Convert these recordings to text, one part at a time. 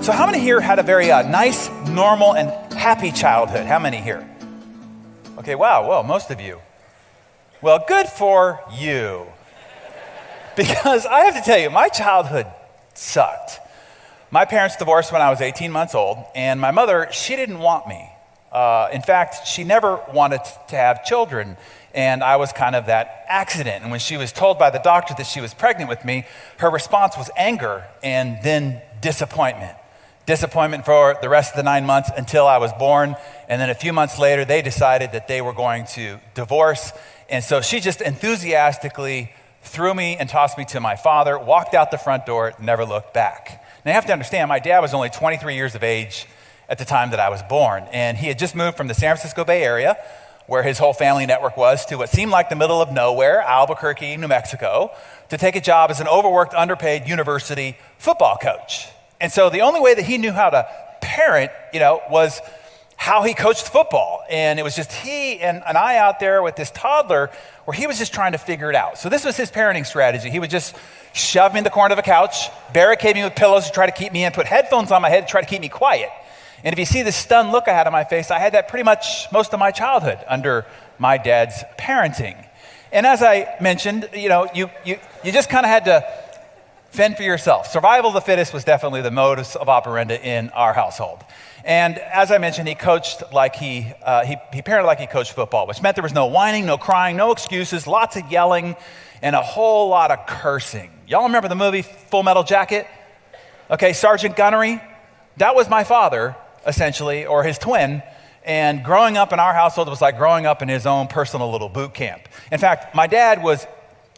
So how many here had a very nice, normal, and happy childhood? How many here? Okay, wow, well, most of you. Well, good for you. Because I have to tell you, my childhood sucked. My parents divorced when I was 18 months old, and my mother, she didn't want me. In fact, she never wanted to have children, and I was kind of that accident. And when she was told by the doctor that she was pregnant with me, her response was anger and then disappointment. Disappointment for the rest of the 9 months until I was born, and then a few months later, they decided that they were going to divorce, and so she just enthusiastically threw me and tossed me to my father, walked out the front door, never looked back. Now, you have to understand, my dad was only 23 years of age at the time that I was born, and he had just moved from the San Francisco Bay Area, where his whole family network was, to what seemed like the middle of nowhere, Albuquerque, New Mexico, to take a job as an overworked, underpaid university football coach. And so the only way that he knew how to parent, was how he coached football. And it was just he and I out there with this toddler where he was just trying to figure it out. So this was his parenting strategy. He would just shove me in the corner of a couch, barricade me with pillows to try to keep me in, put headphones on my head to try to keep me quiet. And if you see the stunned look I had on my face, I had that pretty much most of my childhood under my dad's parenting. And as I mentioned, you just kind of had to fend for yourself. Survival of the fittest was definitely the modus of operandi in our household. And as I mentioned, he coached like he parented like he coached football, which meant there was no whining, no crying, no excuses, lots of yelling, and a whole lot of cursing. Y'all remember the movie Full Metal Jacket? Okay, Sergeant Gunnery? That was my father, essentially, or his twin. And growing up in our household was like growing up in his own personal little boot camp. In fact, my dad was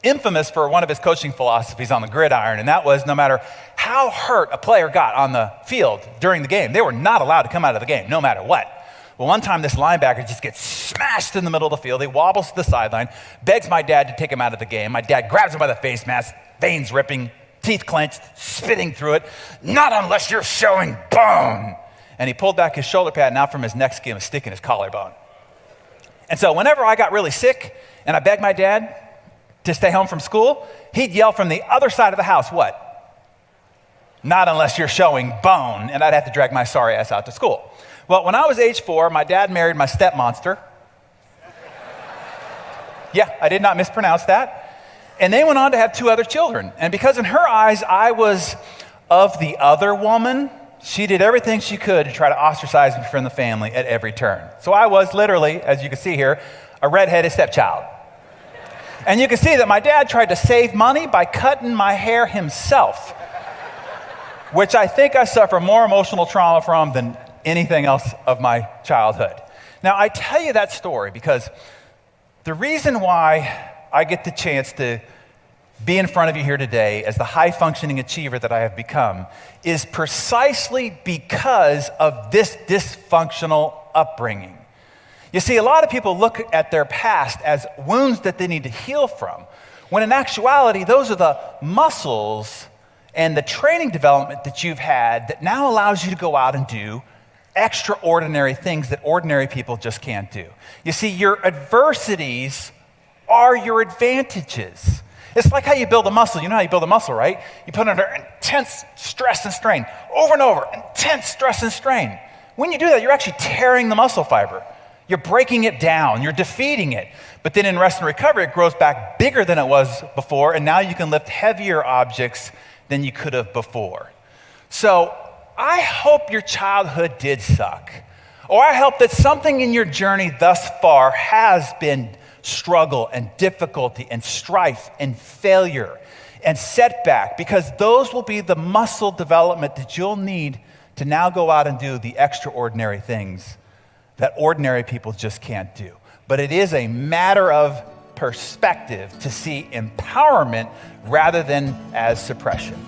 infamous for one of his coaching philosophies on the gridiron, and that was no matter how hurt a player got on the field during the game, they were not allowed to come out of the game, no matter what. Well, one time this linebacker just gets smashed in the middle of the field. He wobbles to the sideline, begs my dad to take him out of the game. My dad grabs him by the face mask, veins ripping, teeth clenched, spitting through it. Not unless you're showing bone. And he pulled back his shoulder pad, and out from his neck came a stick in his collarbone. And so whenever I got really sick and I begged my dad to stay home from school, he'd yell from the other side of the house, what? Not unless you're showing bone. And I'd have to drag my sorry ass out to school. Well, when I was age 4, my dad married my stepmonster. Yeah, I did not mispronounce that. And they went on to have 2 other children. And because in her eyes, I was of the other woman, she did everything she could to try to ostracize me from the family at every turn. So I was literally, as you can see here, a redheaded stepchild. And you can see that my dad tried to save money by cutting my hair himself, which I think I suffer more emotional trauma from than anything else of my childhood. Now, I tell you that story because the reason why I get the chance to be in front of you here today as the high-functioning achiever that I have become is precisely because of this dysfunctional upbringing. You see, a lot of people look at their past as wounds that they need to heal from, when in actuality, those are the muscles and the training development that you've had that now allows you to go out and do extraordinary things that ordinary people just can't do. You see, your adversities are your advantages. It's like how you build a muscle. You know how you build a muscle, right? You put it under intense stress and strain, over and over, intense stress and strain. When you do that, you're actually tearing the muscle fiber. You're breaking it down, you're defeating it. But then in rest and recovery, it grows back bigger than it was before, and now you can lift heavier objects than you could have before. So I hope your childhood did suck, or I hope that something in your journey thus far has been struggle and difficulty and strife and failure and setback, because those will be the muscle development that you'll need to now go out and do the extraordinary things that ordinary people just can't do. But it is a matter of perspective to see empowerment rather than as suppression.